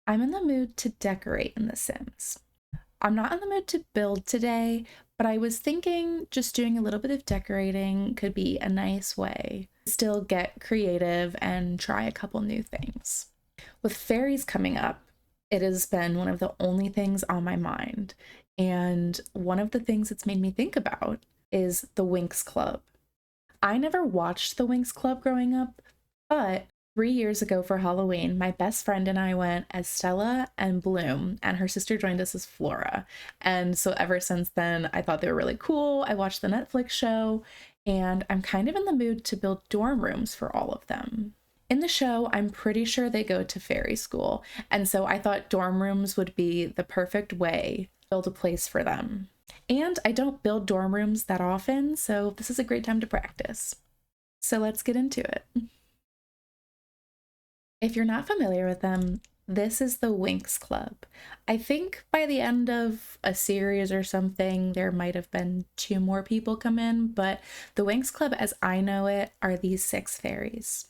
I'm in the mood to decorate in The Sims. I'm not in the mood to build today, but I was thinking just doing a little bit of decorating could be a nice way to still get creative and try a couple new things. With fairies coming up, it has been one of the only things on my mind. And one of the things it's made me think about is the WINX Club. I never watched the WINX Club growing up, but 3 years ago for Halloween, my best friend and I went as Stella and Bloom, and her sister joined us as Flora. And so ever since then, I thought they were really cool. I watched the Netflix show, and I'm kind of in the mood to build dorm rooms for all of them. In the show, I'm pretty sure they go to fairy school, and so I thought dorm rooms would be the perfect way to build a place for them. And I don't build dorm rooms that often, so this is a great time to practice. So let's get into it. If you're not familiar with them, this is the WINX Club. I think by the end of a series or something, there might have been 2 more people come in, but the WINX Club as I know it are these 6 fairies.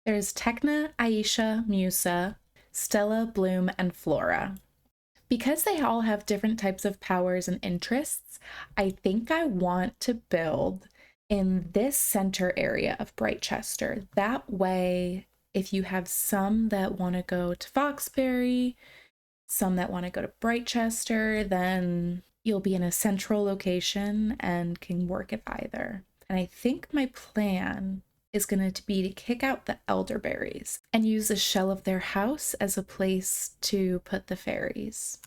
There's Tecna, Aisha, Musa, Stella, Bloom, and Flora. Because they all have different types of powers and interests, I think I want to build in this center area of Britechester. That way, if you have some that want to go to Foxbury, some that want to go to Britechester, then you'll be in a central location and can work at either. And I think my plan is going to be to kick out the elderberries and use the shell of their house as a place to put the fairies.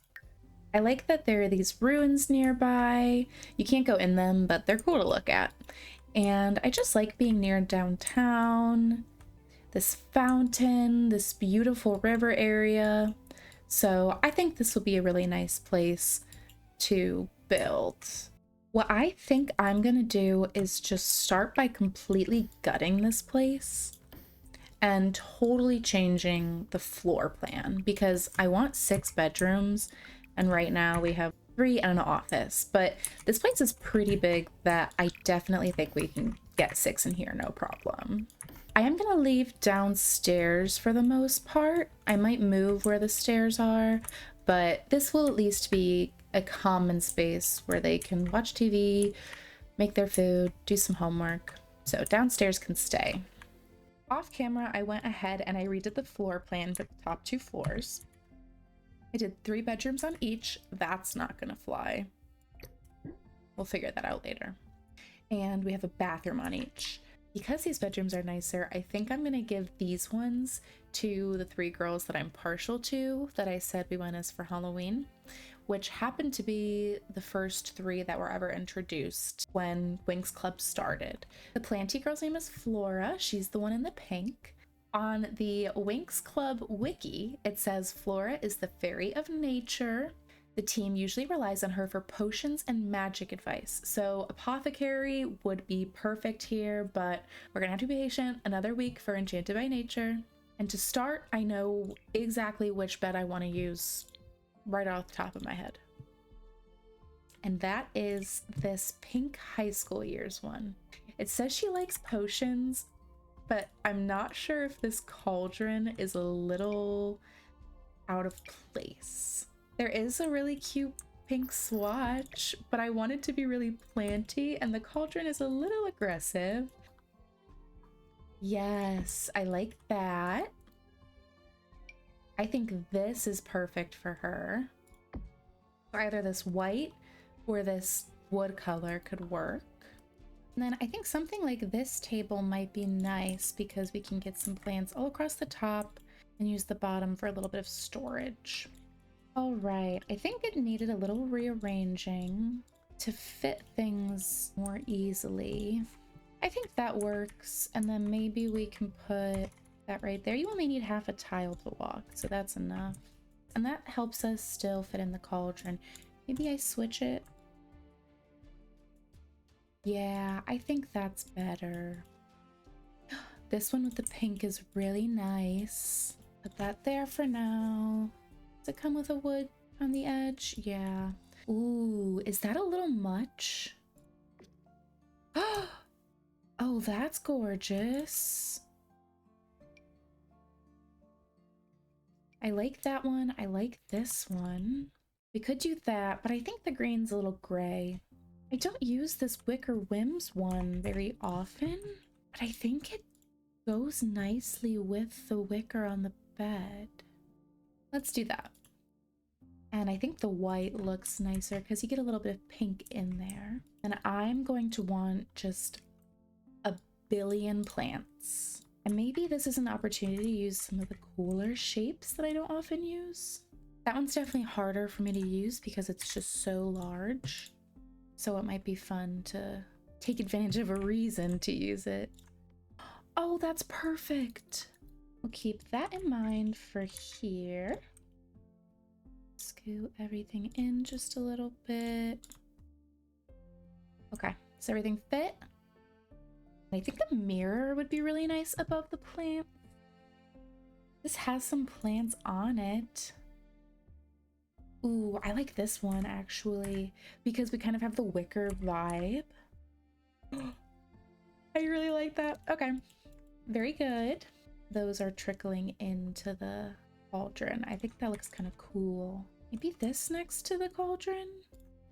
I like that there are these ruins nearby. You can't go in them, but they're cool to look at. And I just like being near downtown, this fountain, this beautiful river area. So I think this will be a really nice place to build. What I think I'm gonna do is just start by completely gutting this place and totally changing the floor plan because I want 6 bedrooms and right now we have 3 and an office, but this place is pretty big that I definitely think we can get 6 in here, no problem. I am gonna leave downstairs for the most part. I might move where the stairs are, but this will at least be a common space where they can watch TV, make their food, do some homework. So downstairs can stay. Off camera, I went ahead and I redid the floor plan for the top 2 floors. I did 3 bedrooms on each. That's not gonna fly. We'll figure that out later. And we have a bathroom on each. Because these bedrooms are nicer, I think I'm gonna give these ones to the 3 girls that I'm partial to, that I said we went as for Halloween, which happened to be the first 3 that were ever introduced when WINX Club started. The Planty girl's name is Flora. She's the one in the pink. On the WINX Club wiki, it says Flora is the fairy of nature. The team usually relies on her for potions and magic advice. So apothecary would be perfect here, but we're gonna have to be patient another week for Enchanted by Nature. And to start, I know exactly which bed I want to use right off the top of my head. And that is this pink high school years one. It says she likes potions, but I'm not sure if this cauldron is a little out of place. There is a really cute pink swatch, but I want it to be really planty, and the cauldron is a little aggressive. Yes, I like that. I think this is perfect for her. Either this white or this wood color could work. And then I think something like this table might be nice because we can get some plants all across the top and use the bottom for a little bit of storage. All right, I think it needed a little rearranging to fit things more easily. I think that works. And then maybe we can put that right there. You only need half a tile to walk, so that's enough. And that helps us still fit in the cauldron. Maybe I switch it. Yeah, I think that's better. This one with the pink is really nice. Put that there for now. Does it come with a wood on the edge? Yeah. Ooh, is that a little much? Oh, that's gorgeous. I like that one. I like this one. We could do that, but I think the green's a little gray. I don't use this Wicker Whims one very often, but I think it goes nicely with the wicker on the bed. Let's do that. And I think the white looks nicer because you get a little bit of pink in there. And I'm going to want just a billion plants. And maybe this is an opportunity to use some of the cooler shapes that I don't often use. That one's definitely harder for me to use because it's just so large. So it might be fun to take advantage of a reason to use it. Oh, that's perfect. We'll keep that in mind for here. Scoot everything in just a little bit. Okay, does everything fit? I think the mirror would be really nice above the plant. This has some plants on it. Ooh, I like this one actually, because we kind of have the wicker vibe. I really like that. Okay, very good. Those are trickling into the cauldron. I think that looks kind of cool. Maybe this next to the cauldron?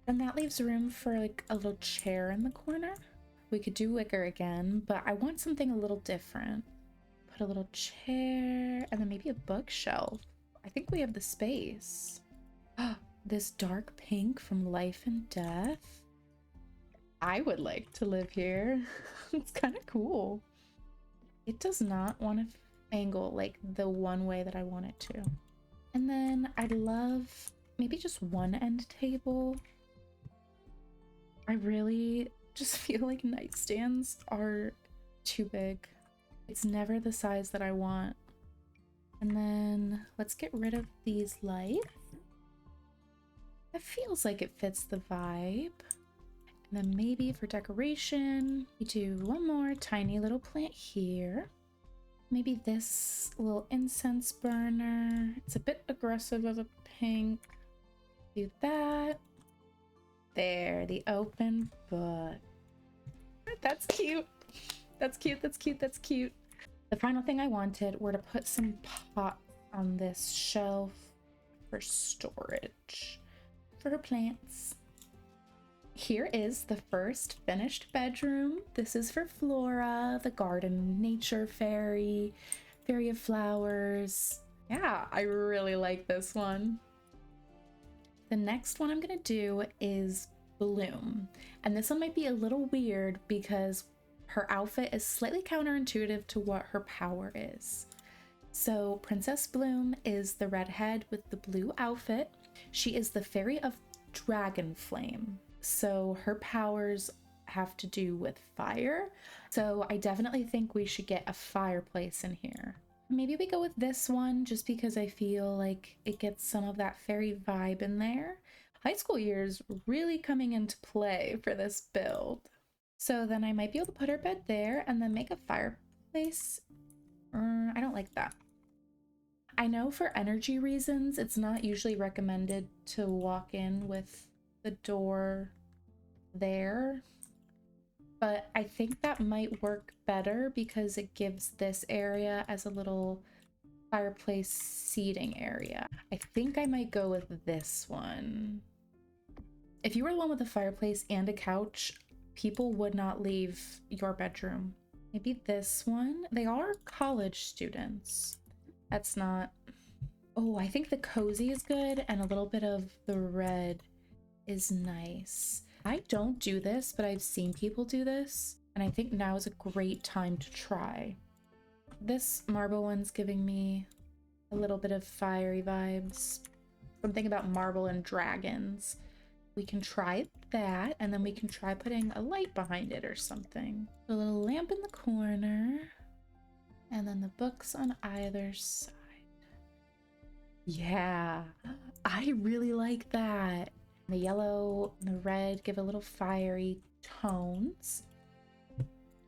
And that leaves room for like a little chair in the corner. We could do wicker again, but I want something a little different. Put a little chair and then maybe a bookshelf. I think we have the space. This dark pink from Life and Death. I would like to live here. It's kind of cool. It does not want to angle like the one way that I want it to. And then I'd love maybe just one end table. I really just feel like nightstands are too big. It's never the size that I want. And then let's get rid of these lights. That feels like it fits the vibe. And then maybe for decoration, we do one more tiny little plant here. Maybe this little incense burner. It's a bit aggressive of a pink. Do that. There, the open book. That's cute. That's cute, that's cute, that's cute. The final thing I wanted were to put some pots on this shelf for storage for her plants. Here is the first finished bedroom. This is for Flora, the garden nature fairy, fairy of flowers. Yeah, I really like this one. The next one I'm gonna do is Bloom. And this one might be a little weird because her outfit is slightly counterintuitive to what her power is. So Princess Bloom is the redhead with the blue outfit. She is the fairy of dragon flame. So her powers have to do with fire. So I definitely think we should get a fireplace in here. Maybe we go with this one just because I feel like it gets some of that fairy vibe in there. High school years really coming into play for this build. So then I might be able to put her bed there and then make a fireplace. I don't like that. I know for energy reasons, it's not usually recommended to walk in with the door there, but I think that might work better because it gives this area as a little fireplace seating area. I think I might go with this one. If you were the one with a fireplace and a couch, people would not leave your bedroom. Maybe this one. They are college students. That's not... Oh, I think the cozy is good and a little bit of the red is nice. I don't do this, but I've seen people do this, and I think now is a great time to try. This marble one's giving me a little bit of fiery vibes. Something about marble and dragons. We can try that, and then we can try putting a light behind it or something. A little lamp in the corner, and then the books on either side. Yeah, I really like that. The yellow and the red give a little fiery tones.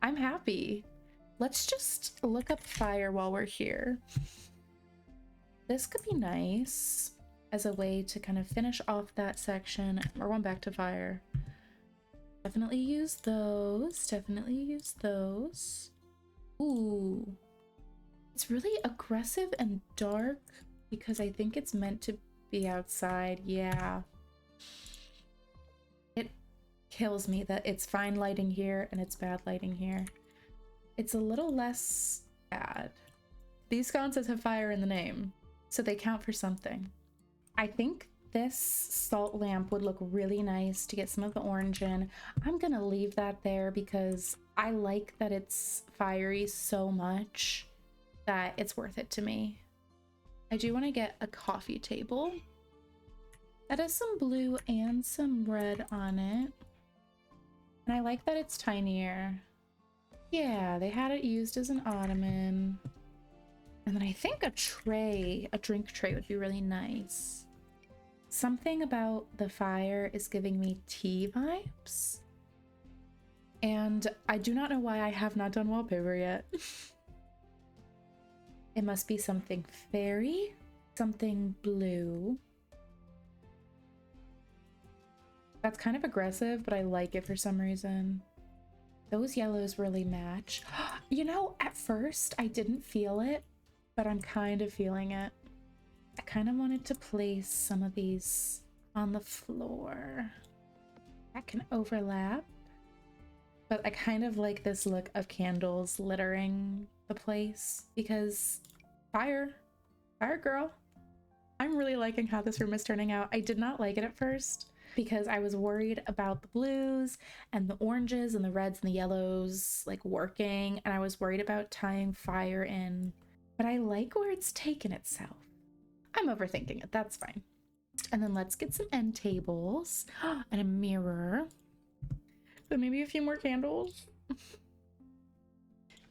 I'm happy. Let's just look up fire while we're here. This could be nice as a way to kind of finish off that section. We're going back to fire. Definitely use those. Definitely use those. Ooh. It's really aggressive and dark. because I think it's meant to be outside. Yeah. It kills me that it's fine lighting here and it's bad lighting here. It's a little less bad. These sconces have fire in the name, so they count for something. I think this salt lamp would look really nice to get some of the orange in. I'm gonna leave that there because I like that it's fiery so much that it's worth it to me. I do want to get a coffee table that has some blue and some red on it. And I like that it's tinier. Yeah, they had it used as an ottoman. And then I think a tray, a drink tray would be really nice. Something about the fire is giving me tea vibes. And I do not know why I have not done wallpaper yet. It must be something fairy, something blue. That's kind of aggressive, but I like it for some reason. Those yellows really match. You know, at first I didn't feel it, but I'm kind of feeling it. I kind of wanted to place some of these on the floor. That can overlap. But I kind of like this look of candles littering the place because fire girl. I'm really liking how this room is turning out. I did not like it at first because I was worried about the blues and the oranges and the reds and the yellows like working, and I was worried about tying fire in, but I like where it's taken itself. I'm overthinking it, that's fine. And then let's get some end tables and a mirror. Then maybe a few more candles.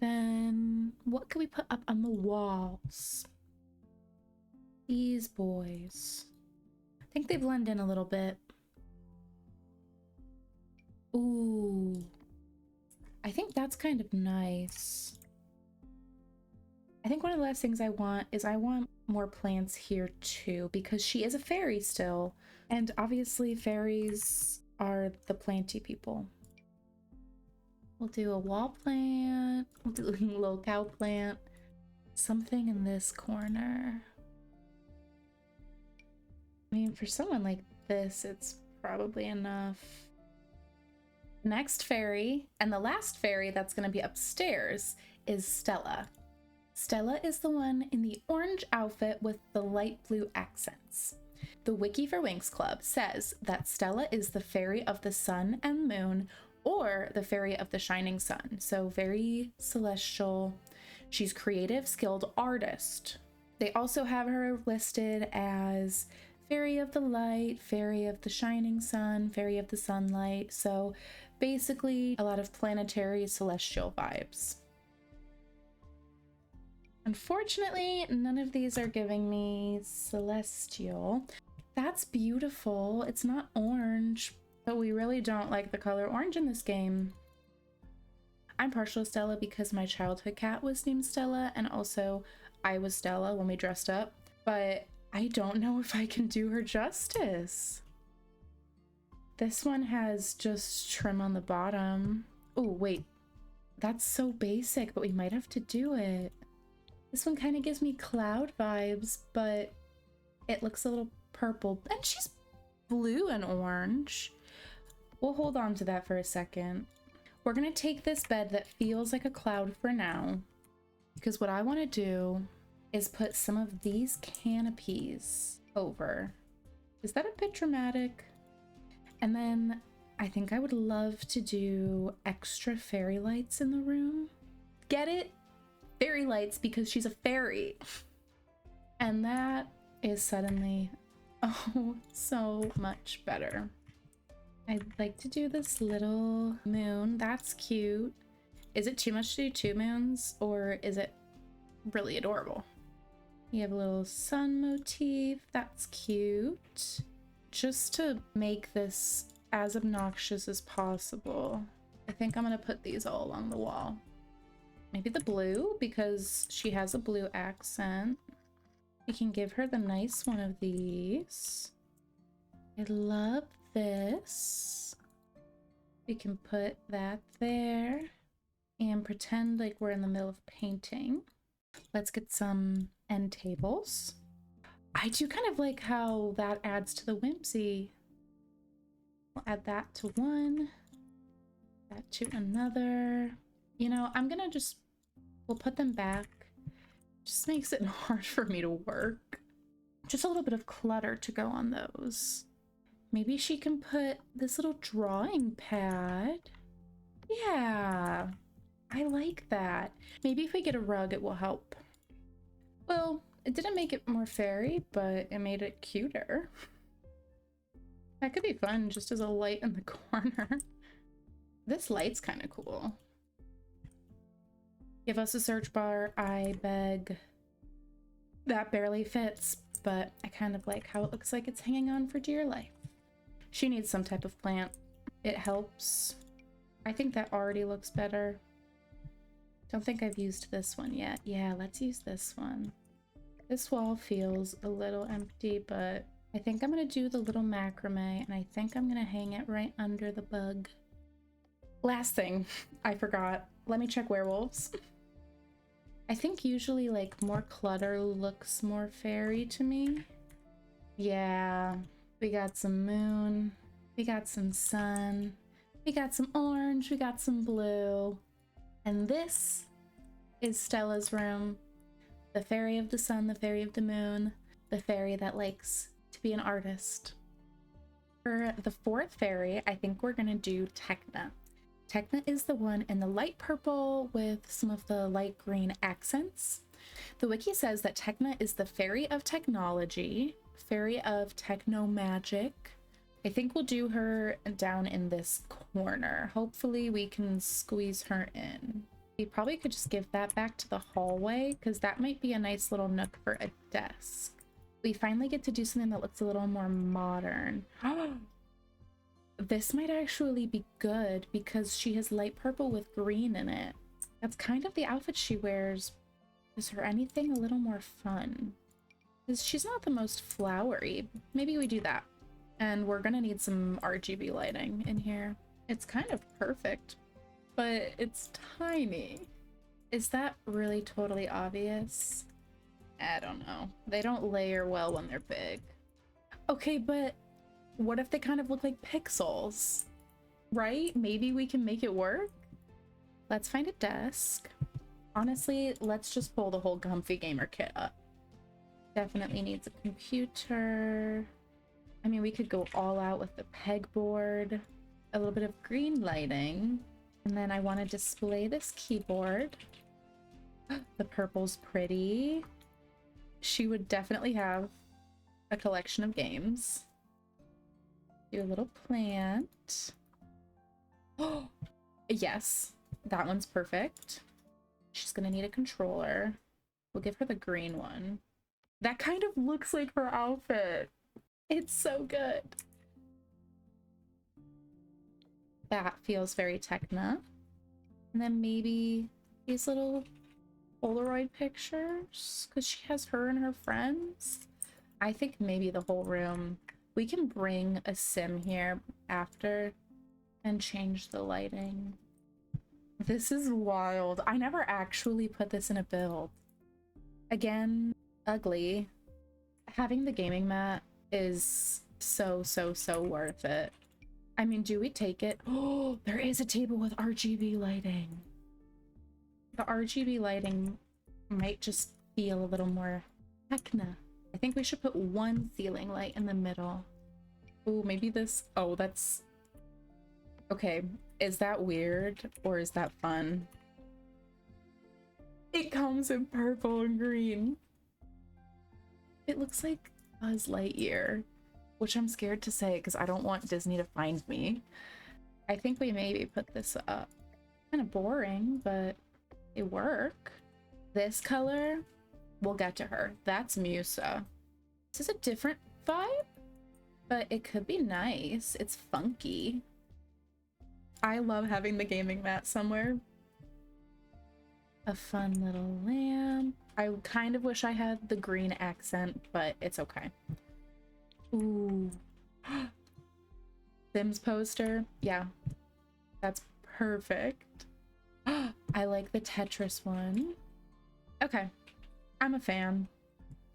Then what can we put up on the walls? These boys. I think they blend in a little bit. Ooh. I think that's kind of nice. I think one of the last things I want is I want more plants here too, because she is a fairy still. And obviously fairies are the planty people. We'll do a wall plant. We'll do a little cow plant. Something in this corner. I mean, for someone like this, it's probably enough. Next fairy, and the last fairy that's going to be upstairs, is Stella. Stella is the one in the orange outfit with the light blue accents. The wiki for WINX Club says that Stella is the fairy of the sun and moon, or the fairy of the shining sun, so very celestial. She's creative, skilled artist. They also have her listed as fairy of the light, fairy of the shining sun, fairy of the sunlight, so basically a lot of planetary celestial vibes. Unfortunately, none of these are giving me celestial. That's beautiful. It's not orange, but we really don't like the color orange in this game. I'm partial to Stella because my childhood cat was named Stella, and also I was Stella when we dressed up, but I don't know if I can do her justice. This one has just trim on the bottom. Oh, wait. That's so basic, but we might have to do it. This one kind of gives me cloud vibes, but it looks a little purple. And she's blue and orange. We'll hold on to that for a second. We're going to take this bed that feels like a cloud for now, because what I want to do is put some of these canopies over. Is that a bit dramatic? And then I think I would love to do extra fairy lights in the room. Get it? Fairy lights because she's a fairy. And that is suddenly, oh, so much better. I'd like to do this little moon. That's cute. Is it too much to do 2 moons, or is it really adorable? You have a little sun motif. That's cute. Just to make this as obnoxious as possible, I think I'm gonna put these all along the wall. Maybe the blue, because she has a blue accent. We can give her the nice one of these. I love this. We can put that there and pretend like we're in the middle of painting. Let's get some end tables. I do kind of like how that adds to the whimsy. We'll add that to one, that to another. You know, I'm gonna we'll put them back. Just makes it hard for me to work. Just a little bit of clutter to go on those. Maybe she can put this little drawing pad. Yeah, I like that. Maybe if we get a rug, it will help. Well, it didn't make it more fairy, but it made it cuter. That could be fun, just as a light in the corner. This light's kind of cool. Give us a search bar, I beg. That barely fits, but I kind of like how it looks like it's hanging on for dear life. She needs some type of plant. It helps. I think that already looks better. Don't think I've used this one yet. Yeah, let's use this one. This wall feels a little empty, but I think I'm gonna do the little macrame, and I think I'm gonna hang it right under the bug. Last thing, I forgot. Let me check werewolves. I think usually like more clutter looks more fairy to me. Yeah, we got some moon, we got some sun, we got some orange, we got some blue. And this is Stella's room. The fairy of the sun, the fairy of the moon, the fairy that likes to be an artist. For the fourth fairy, I think we're gonna do Tecna. Tecna is the one in the light purple with some of the light green accents. The wiki says that Tecna is the fairy of technology, fairy of techno magic. I think we'll do her down in this corner. Hopefully we can squeeze her in. We probably could just give that back to the hallway because that might be a nice little nook for a desk. We finally get to do something that looks a little more modern. This might actually be good because she has light purple with green in it. That's kind of the outfit she wears. Is there anything a little more fun? Because she's not the most flowery. Maybe we do that. And we're gonna need some RGB lighting in here. It's kind of perfect, but it's tiny. Is that really totally obvious? I don't know. They don't layer well when they're big. Okay, but what if they kind of look like pixels, right? Maybe we can make it work. Let's find a desk. Honestly, let's just pull the whole comfy gamer kit up. Definitely needs a computer. I mean, we could go all out with the pegboard, a little bit of green lighting, and then I want to display this keyboard. The purple's pretty. She would definitely have a collection of games. Do a little plant. Oh, yes, that one's perfect. She's gonna need a controller. We'll give her the green one. That kind of looks like her outfit. It's so good. That feels very Tecna. And then maybe these little Polaroid pictures, because she has her and her friends. I think maybe the whole room. We can bring a sim here after and change the lighting. This is wild. I never actually put this in a build. Again, ugly. Having the gaming mat is so worth it. I mean, do we take it? Oh, there is a table with RGB lighting. The RGB lighting might just feel a little more Tecna. I think we should put one ceiling light in the middle. Ooh, maybe this. Oh, that's okay. Is that weird or is that fun? It comes in purple and green. It looks like Buzz Lightyear, which I'm scared to say because I don't want Disney to find me. I think we maybe put this up. Kind of boring, but it work. This color, we'll get to her. That's Musa. This is a different vibe, but it could be nice. It's funky. I love having the gaming mat somewhere. A fun little lamp. I kind of wish I had the green accent, but it's okay. Ooh. Sims poster. Yeah, that's perfect. I like the Tetris one. Okay, I'm a fan.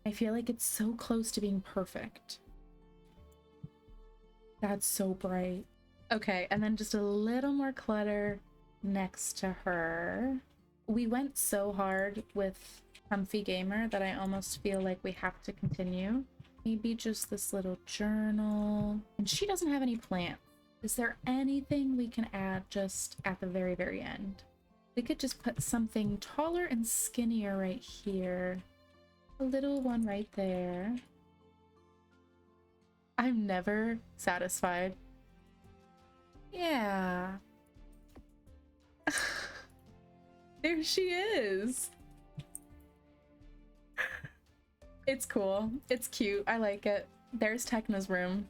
I feel like it's so close to being perfect. That's so bright. Okay, and then just a little more clutter next to her. We went so hard with Comfy Gamer that I almost feel like we have to continue. Maybe just this little journal. And she doesn't have any plants. Is there anything we can add just at the very, very end? We could just put something taller and skinnier right here. A little one right there. I'm never satisfied. Yeah. There she is. It's cool. It's cute. I like it. There's Tecna's room.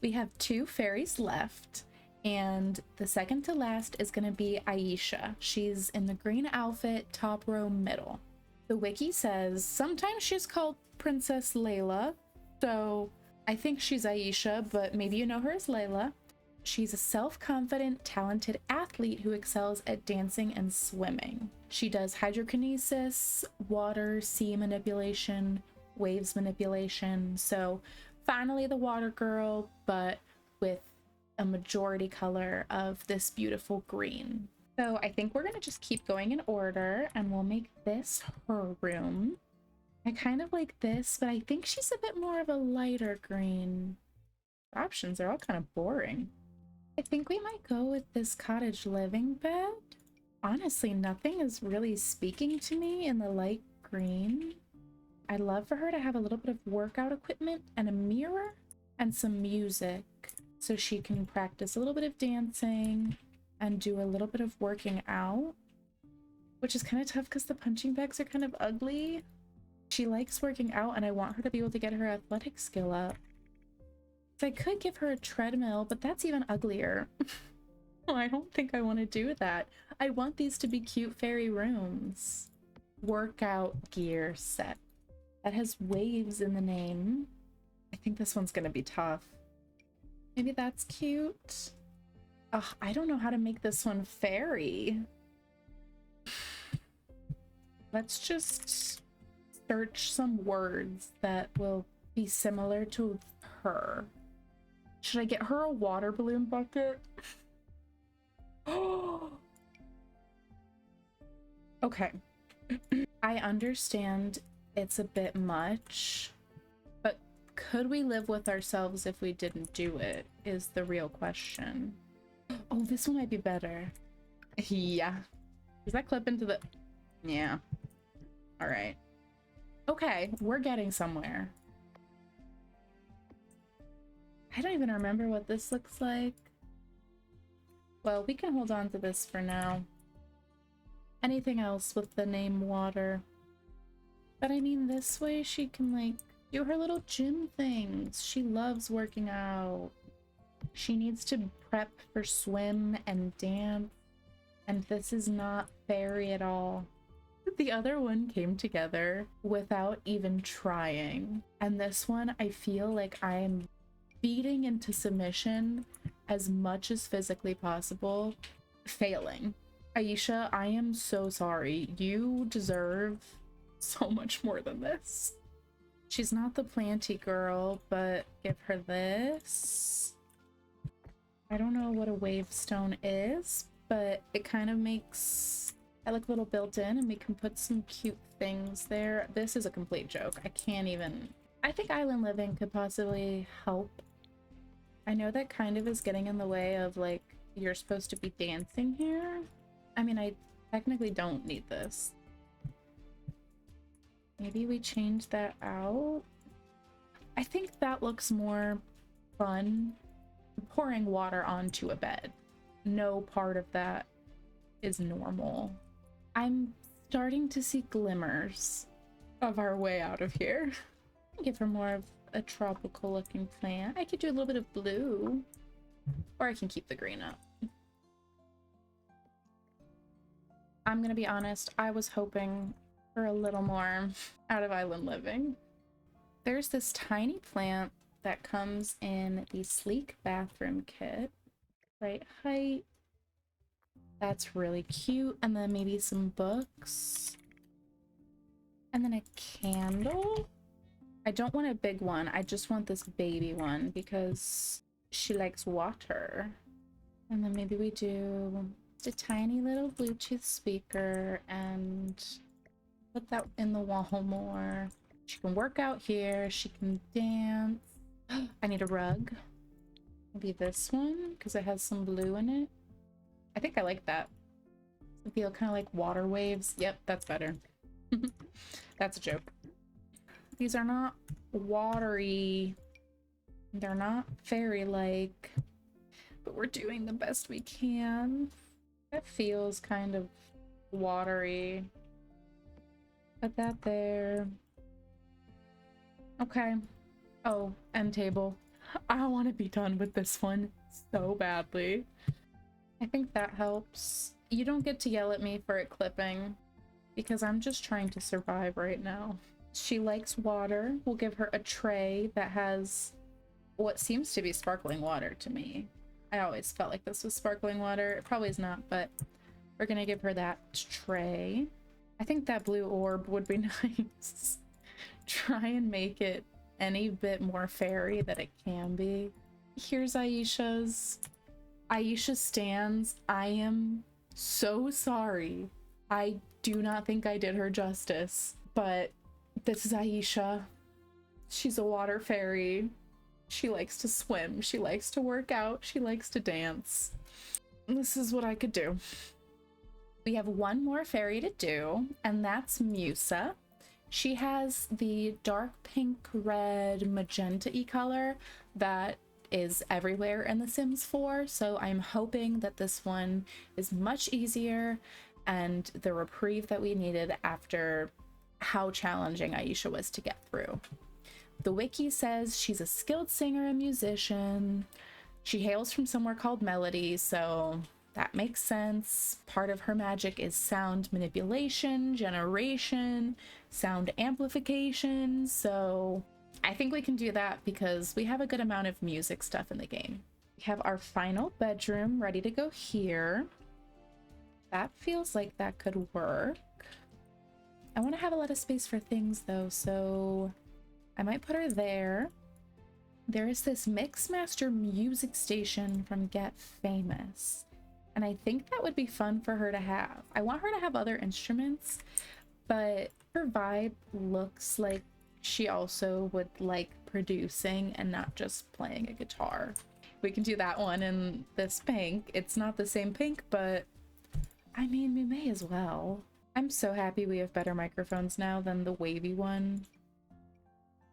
We have 2 fairies left, and the second to last is going to be Aisha. She's in the green outfit, top row middle. The wiki says sometimes she's called Princess Layla, so I think she's Aisha, but maybe you know her as Layla. She's a self-confident, talented athlete who excels at dancing and swimming. She does hydrokinesis, water, sea manipulation, waves manipulation. So finally the water girl, but with a majority color of this beautiful green. So I think we're gonna just keep going in order, and we'll make this her room. I kind of like this, but I think she's a bit more of a lighter green. The options are all kind of boring. I think we might go with this cottage living bed. Honestly, nothing is really speaking to me in the light green. I'd love for her to have a little bit of workout equipment and a mirror and some music so she can practice a little bit of dancing and do a little bit of working out, which is kind of tough because the punching bags are kind of ugly. She likes working out, and I want her to be able to get her athletic skill up. So I could give her a treadmill, but that's even uglier. I don't think I want to do that. I want these to be cute fairy rooms. Workout gear set. That has waves in the name. I think this one's gonna be tough. Maybe that's cute. Ugh, I don't know how to make this one fairy. Let's just search some words that will be similar to her. Should I get her a water balloon bucket? Oh. Okay. I understand it's a bit much, but could we live with ourselves if we didn't do it is the real question. Oh, this one might be better. Yeah. Does that clip into the... Yeah. All right. Okay, we're getting somewhere. I don't even remember what this looks like. Well, we can hold on to this for now. Anything else with the name water? But I mean, this way she can like do her little gym things. She loves working out. She needs to prep for swim and dance. And this is not fairy at all. The other one came together without even trying. And this one, I feel like I'm beating into submission as much as physically possible, failing. Aisha, I am so sorry. You deserve so much more than this. She's not the planty girl, but give her this. I don't know what a wave stone is, but it kind of makes it look a little built in, and we can put some cute things there. This is a complete joke. I can't even... I think island living could possibly help. I know that kind of is getting in the way of, like, you're supposed to be dancing here. I mean, I technically don't need this. Maybe we change that out. I think that looks more fun. Pouring water onto a bed. No part of that is normal. I'm starting to see glimmers of our way out of here. Give her more of a tropical looking plant. I could do a little bit of blue, or I can keep the green up. I'm gonna be honest, I was hoping for a little more out of island living. There's this tiny plant that comes in the sleek bathroom kit. Right height. That's really cute. And then maybe some books. And then a candle. I don't want a big one. I just want this baby one because she likes water. And then maybe we do a tiny little Bluetooth speaker and put that in the wall more. She can work out here. She can dance. I need a rug. Maybe this one because it has some blue in it. I think I like that. I feel kind of like water waves. Yep, that's better. That's a joke. These are not watery. They're not fairy-like, but we're doing the best we can. That feels kind of watery. Put that there. Okay. Oh, end table. I want to be done with this one so badly. I think that helps. You don't get to yell at me for it clipping because I'm just trying to survive right now. She likes water. We'll give her a tray that has what seems to be sparkling water to me. I always felt like this was sparkling water. It probably is not, but we're gonna give her that tray. I think that blue orb would be nice. Try and make it any bit more fairy that it can be. Here's Aisha's. Aisha stands. I am so sorry. I do not think I did her justice, but this is Aisha. She's a water fairy. She likes to swim. She likes to work out. She likes to dance. This is what I could do. We have one more fairy to do, and that's Musa. She has the dark pink, red, magenta-y color that is everywhere in The Sims 4, so I'm hoping that this one is much easier and the reprieve that we needed after how challenging Aisha was to get through. The wiki says she's a skilled singer and musician. She hails from somewhere called Melody, so that makes sense. Part of her magic is sound manipulation, generation, sound amplification, so I think we can do that because we have a good amount of music stuff in the game. We have our final bedroom ready to go here. That feels like that could work. I want to have a lot of space for things though, so I might put her there. There is this Mixmaster music station from Get Famous, and I think that would be fun for her to have. I want her to have other instruments, but her vibe looks like she also would like producing and not just playing a guitar. We can do that one in this pink. It's not the same pink, but I mean, we may as well. I'm so happy we have better microphones now than the wavy one.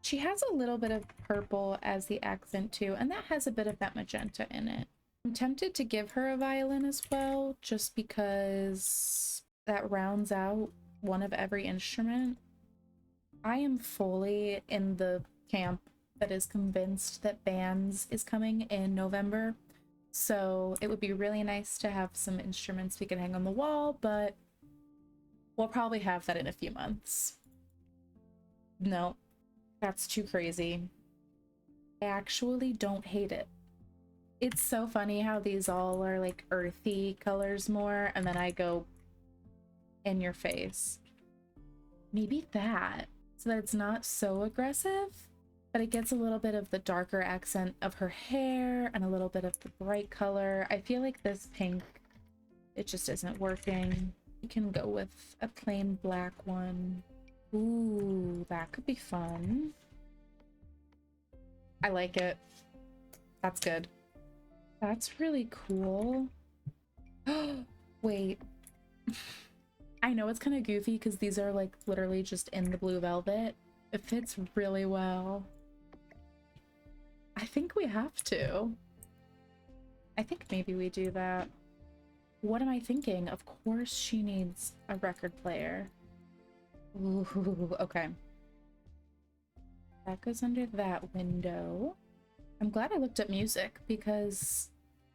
She has a little bit of purple as the accent too, and that has a bit of that magenta in it. I'm tempted to give her a violin as well, just because that rounds out one of every instrument. I am fully in the camp that is convinced that bands is coming in November, so it would be really nice to have some instruments we can hang on the wall, but we'll probably have that in a few months. No, that's too crazy. I actually don't hate it. It's so funny how these all are like earthy colors more, and then I go in your face. Maybe that, so that it's not so aggressive, but it gets a little bit of the darker accent of her hair and a little bit of the bright color. I feel like this pink, it just isn't working. You can go with a plain black one. Ooh, that could be fun. I like it. That's good. That's really cool. Wait. I know it's kind of goofy because these are like literally just in the blue velvet. It fits really well. I think we have to. I think maybe we do that. What am I thinking? Of course she needs a record player. Ooh, okay. That goes under that window. I'm glad I looked up music because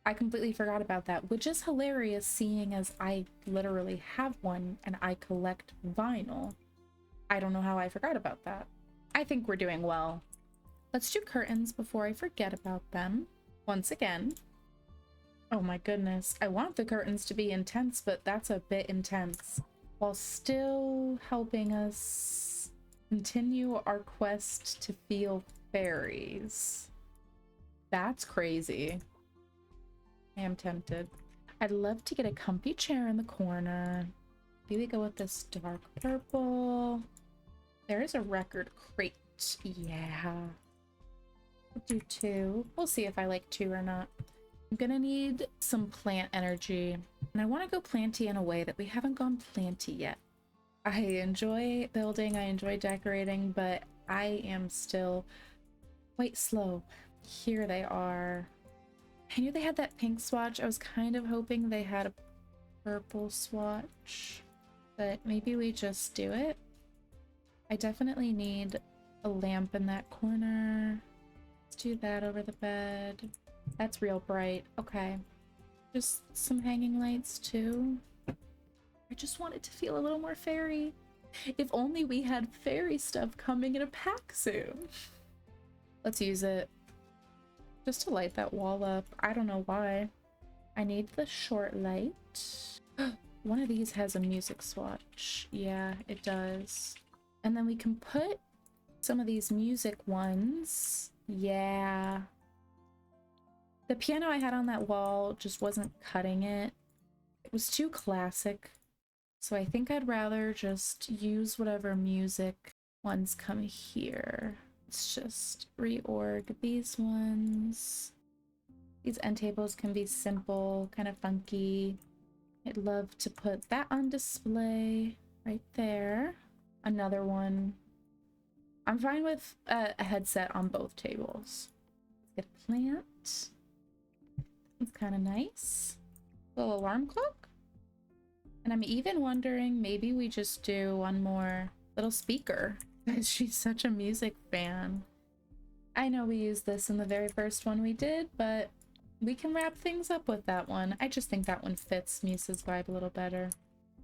I completely forgot about that, which is hilarious seeing as I literally have one and I collect vinyl. I don't know how I forgot about that. I think we're doing well. Let's do curtains before I forget about them. Once again. Oh my goodness. I want the curtains to be intense, but that's a bit intense. While still helping us Continue our quest to feel fairies. That's crazy. I am tempted. I'd love to get a comfy chair in the corner. Maybe we go with this dark purple. There is a record crate. Yeah. We'll do 2. We'll see if I like 2 or not. I'm gonna need some plant energy. And I want to go planty in a way that we haven't gone planty yet. I enjoy building, I enjoy decorating, but I am still quite slow. Here they are. I knew they had that pink swatch. I was kind of hoping they had a purple swatch, but maybe we just do it. I definitely need a lamp in that corner. Let's do that over the bed. That's real bright. Okay. Just some hanging lights too. I just want it to feel a little more fairy. If only we had fairy stuff coming in a pack soon. Let's use it. Just to light that wall up. I don't know why. I need the short light. One of these has a music swatch. Yeah, it does. And then we can put some of these music ones. Yeah. The piano I had on that wall just wasn't cutting it. It was too classic. So I think I'd rather just use whatever music ones come here. Let's just reorg these ones. These end tables can be simple, kind of funky. I'd love to put that on display right there. Another one. I'm fine with a headset on both tables. Let's get a plant. It's kind of nice. Little alarm clock. And I'm even wondering, maybe we just do one more little speaker. She's such a music fan. I know we used this in the very first one we did, but we can wrap things up with that one. I just think that one fits Musa's vibe a little better.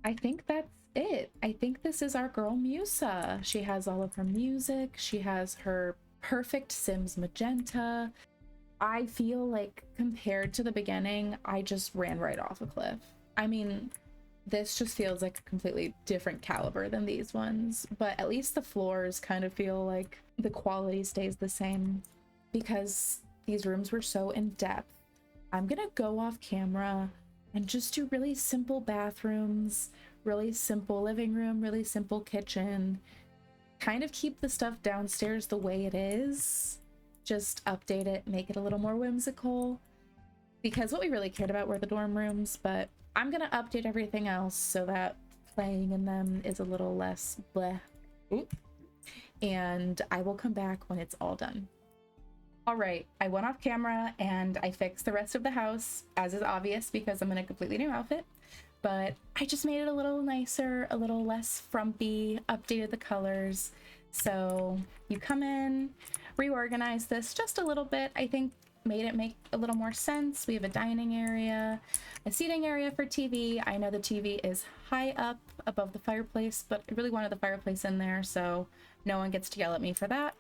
I think that's it. I think this is our girl Musa. She has all of her music. She has her perfect Sims magenta. I feel like compared to the beginning, I just ran right off a cliff. I mean, this just feels like a completely different caliber than these ones, but at least the floors kind of feel like the quality stays the same because these rooms were so in depth. I'm gonna go off camera and just do really simple bathrooms, really simple living room, really simple kitchen, kind of keep the stuff downstairs the way it is, just update it, make it a little more whimsical, because what we really cared about were the dorm rooms, but I'm gonna update everything else so that playing in them is a little less bleh. Oop. And I will come back when it's all done. All right, I went off camera and I fixed the rest of the house, as is obvious because I'm in a completely new outfit, but I just made it a little nicer, a little less frumpy, updated the colors. So you come in, reorganize this just a little bit. I think made it make a little more sense. We have a dining area, a seating area for TV. I know the TV is high up above the fireplace, but I really wanted the fireplace in there so no one gets to yell at me for that.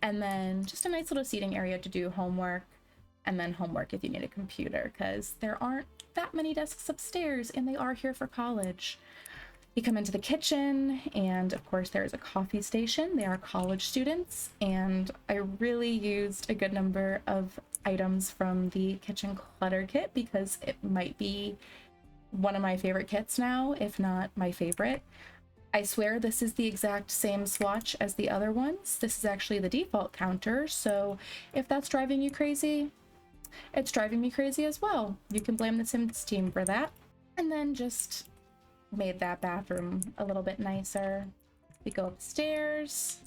And then just a nice little seating area to do homework, and then homework if you need a computer, because there aren't that many desks upstairs and they are here for college. You come into the kitchen, and of course there is a coffee station. They are college students, and I really used a good number of items from the kitchen clutter kit because it might be one of my favorite kits now, if not my favorite. I swear this is the exact same swatch as the other ones. This is actually the default counter, so if that's driving you crazy, it's driving me crazy as well. You can blame the Sims team for that. And then just made that bathroom a little bit nicer. We go upstairs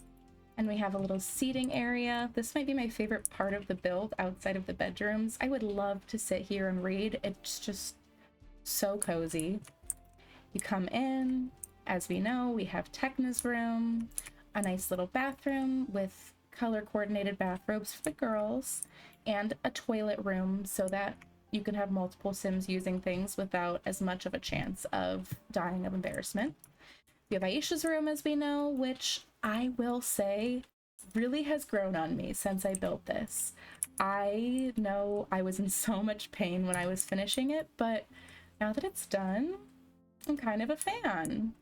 and we have a little seating area. This might be my favorite part of the build outside of the bedrooms. I would love to sit here and read. It's just so cozy. You come in. As we know, we have Tecna's room, a nice little bathroom with color coordinated bathrobes for the girls, and a toilet room so that you can have multiple Sims using things without as much of a chance of dying of embarrassment. We have Aisha's room, as we know, which I will say really has grown on me since I built this. I know I was in so much pain when I was finishing it, but now that it's done, I'm kind of a fan.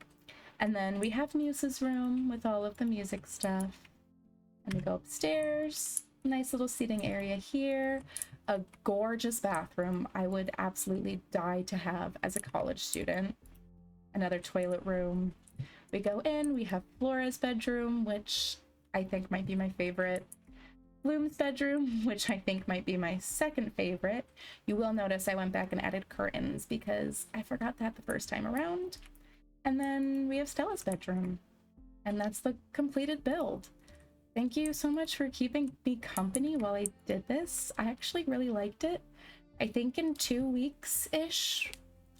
And then we have Musa's room with all of the music stuff. And we go upstairs. Nice little seating area here. A gorgeous bathroom I would absolutely die to have as a college student. Another toilet room. We go in, we have Flora's bedroom, which I think might be my favorite. Bloom's bedroom, which I think might be my second favorite. You will notice I went back and added curtains because I forgot that the first time around. And then we have Stella's bedroom. And that's the completed build. Thank you so much for keeping me company while I did this. I actually really liked it. I think in 2 weeks-ish,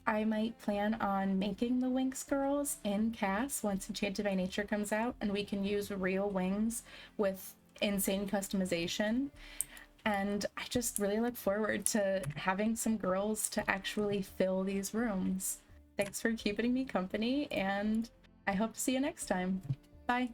I might plan on making the WINX girls in CAS once Enchanted by Nature comes out, and we can use real wings with insane customization. And I just really look forward to having some girls to actually fill these rooms. Thanks for keeping me company, and I hope to see you next time. Bye.